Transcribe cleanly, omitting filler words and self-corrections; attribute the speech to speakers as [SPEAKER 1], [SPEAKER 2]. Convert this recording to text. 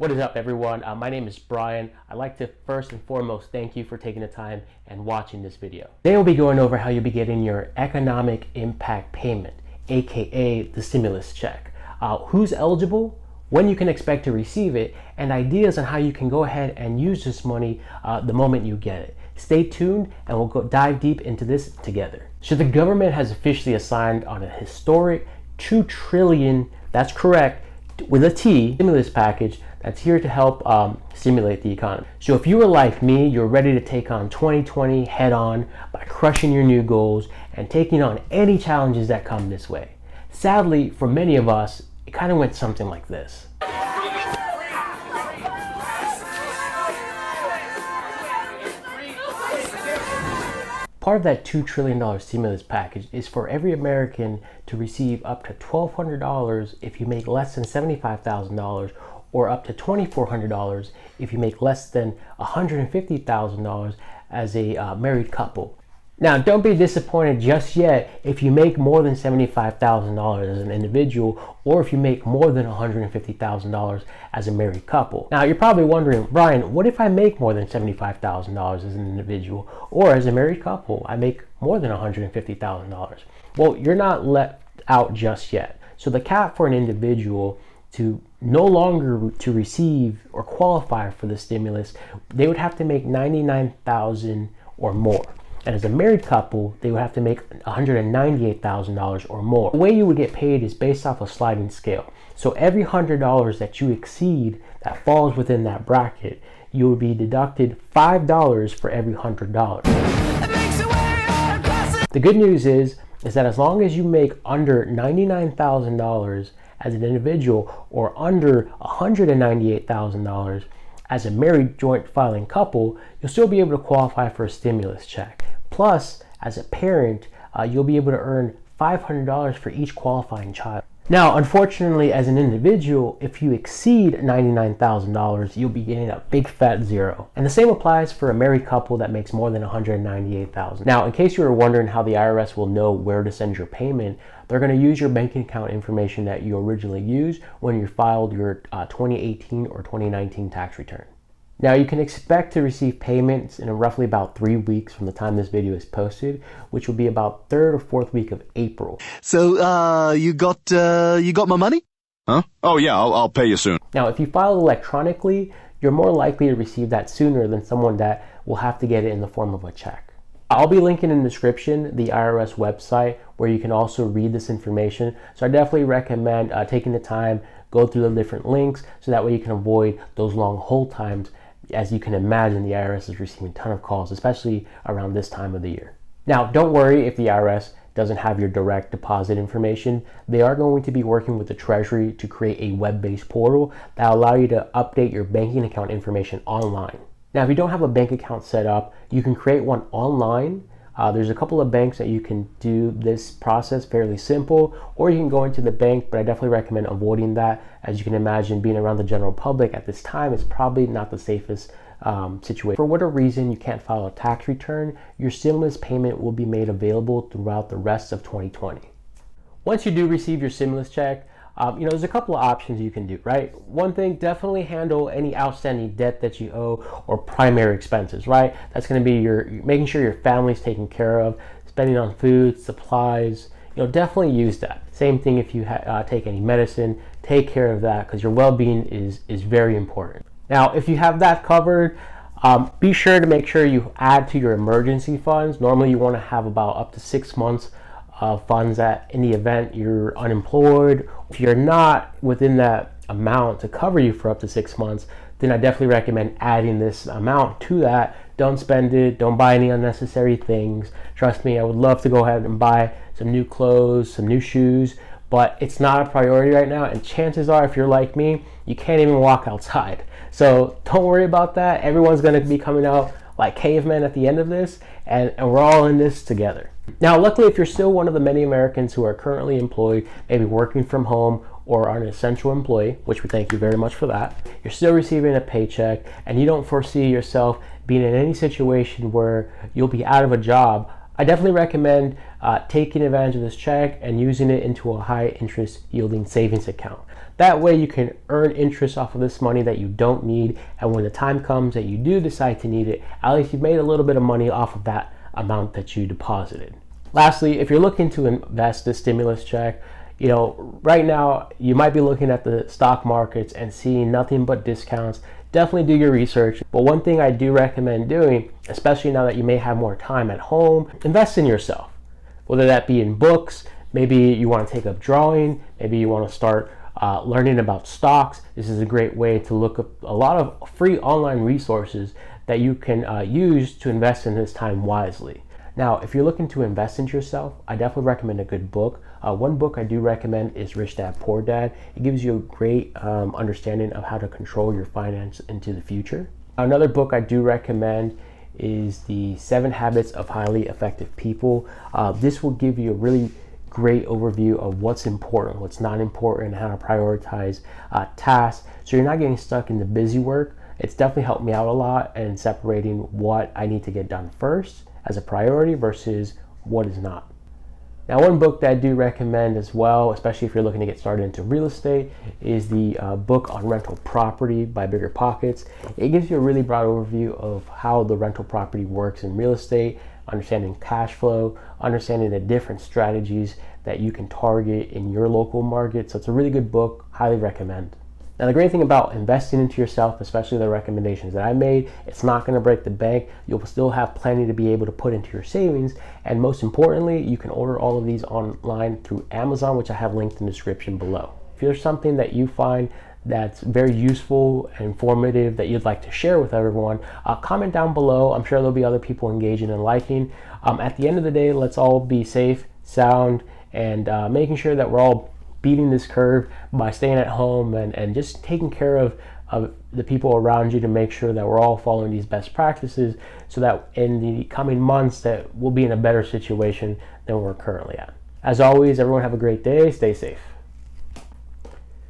[SPEAKER 1] What is up, everyone? My name is Brian. I'd like to first and foremost thank you for taking the time and watching this video. Today we'll be going over how you'll be getting your economic impact payment, aka the stimulus check. Who's eligible, when you can expect to receive it, and ideas on how you can go ahead and use this money the moment you get it. Stay tuned and we'll dive deep into this together. So the government has officially assigned on a historic $2 trillion, that's correct, with a T, stimulus package that's here to help stimulate the economy. So if you were like me, you're ready to take on 2020 head on by crushing your new goals and taking on any challenges that come this way. Sadly, for many of us, it kind of went something like this. Part of that $2 trillion stimulus package is for every American to receive up to $1,200 if you make less than $75,000, or up to $2,400 if you make less than $150,000 as a married couple. Now, don't be disappointed just yet if you make more than $75,000 as an individual, or if you make more than $150,000 as a married couple. Now, you're probably wondering, Brian, what if I make more than $75,000 as an individual, or as a married couple, I make more than $150,000? Well, you're not let out just yet. So the cap for an individual to no longer to receive or qualify for the stimulus, they would have to make $99,000 or more. And as a married couple, they would have to make $198,000 or more. The way you would get paid is based off a sliding scale. So every $100 that you exceed that falls within that bracket, you would be deducted $5 for every $100. The good news is that as long as you make under $99,000 as an individual or under $198,000 as a married joint filing couple, you'll still be able to qualify for a stimulus check. Plus, as a parent, you'll be able to earn $500 for each qualifying child. Now, unfortunately, as an individual, if you exceed $99,000, you'll be getting a big fat zero. And the same applies for a married couple that makes more than $198,000. Now, in case you were wondering how the IRS will know where to send your payment, they're going to use your banking account information that you originally used when you filed your 2018 or 2019 tax return. Now, you can expect to receive payments in roughly about 3 weeks from the time this video is posted, which will be about 3rd or 4th week of April.
[SPEAKER 2] So, you got my money?
[SPEAKER 3] Huh? Oh yeah, I'll pay you soon.
[SPEAKER 1] Now, if you file electronically, you're more likely to receive that sooner than someone that will have to get it in the form of a check. I'll be linking in the description the IRS website where you can also read this information. So I definitely recommend taking the time, go through the different links so that way you can avoid those long hold times. As you can imagine, the IRS is receiving a ton of calls, especially around this time of the year. Now, don't worry if the IRS doesn't have your direct deposit information. They are going to be working with the Treasury to create a web-based portal that will allow you to update your banking account information online. Now, if you don't have a bank account set up, you can create one online. There's a couple of banks that you can do this process fairly simple, or you can go into the bank, but I definitely recommend avoiding that. As you can imagine, being around the general public at this time is probably not the safest situation. For whatever reason you can't file a tax return, your stimulus payment will be made available throughout the rest of 2020. Once you do receive your stimulus check, there's a couple of options you can do, right? One thing, definitely handle any outstanding debt that you owe or primary expenses, right? That's going to be making sure your family's taken care of, spending on food, supplies. Definitely use that. Same thing if you take any medicine, take care of that because your well-being is very important. Now, if you have that covered, be sure to make sure you add to your emergency funds. Normally, you want to have about up to 6 months funds that in the event you're unemployed. If you're not within that amount to cover you for up to 6 months, then I definitely recommend adding this amount to that. Don't spend it. Don't buy any unnecessary things. Trust me, I would love to go ahead and buy some new clothes, some new shoes, but it's not a priority right now. And chances are, if you're like me, you can't even walk outside. So don't worry about that. Everyone's going to be coming out like cavemen at the end of this, and we're all in this together. Now, luckily, if you're still one of the many Americans who are currently employed, maybe working from home or are an essential employee, which we thank you very much for that, you're still receiving a paycheck and you don't foresee yourself being in any situation where you'll be out of a job I definitely recommend taking advantage of this check and using it into a high interest yielding savings account. That way you can earn interest off of this money that you don't need, and when the time comes that you do decide to need it, at least you've made a little bit of money off of that amount that you deposited. Lastly, if you're looking to invest this stimulus check, right now you might be looking at the stock markets and seeing nothing but discounts. Definitely do your research. But one thing I do recommend doing, especially now that you may have more time at home, invest in yourself. Whether that be in books, maybe you want to take up drawing, maybe you want to start learning about stocks. This is a great way to look up a lot of free online resources that you can use to invest in this time wisely. Now, if you're looking to invest into yourself, I definitely recommend a good book. One book I do recommend is Rich Dad Poor Dad. It gives you a great understanding of how to control your finance into the future. Another book I do recommend is The 7 Habits of Highly Effective People. This will give you a really great overview of what's important, what's not important, and how to prioritize tasks so you're not getting stuck in the busy work. It's definitely helped me out a lot in separating what I need to get done first as a priority versus what is not. Now, one book that I do recommend as well, especially if you're looking to get started into real estate, is the book on rental property by Bigger Pockets. It gives you a really broad overview of how the rental property works in real estate, understanding cash flow, understanding the different strategies that you can target in your local market. So it's a really good book, highly recommend. Now, the great thing about investing into yourself, especially the recommendations that I made, it's not going to break the bank. You'll still have plenty to be able to put into your savings. And most importantly, you can order all of these online through Amazon, which I have linked in the description below. If there's something that you find that's very useful and informative that you'd like to share with everyone, comment down below. I'm sure there'll be other people engaging and liking. At the end of the day, let's all be safe, sound, and making sure that we're all beating this curve by staying at home and just taking care of the people around you to make sure that we're all following these best practices so that in the coming months that we'll be in a better situation than we're currently at. As always, everyone have a great day. Stay safe.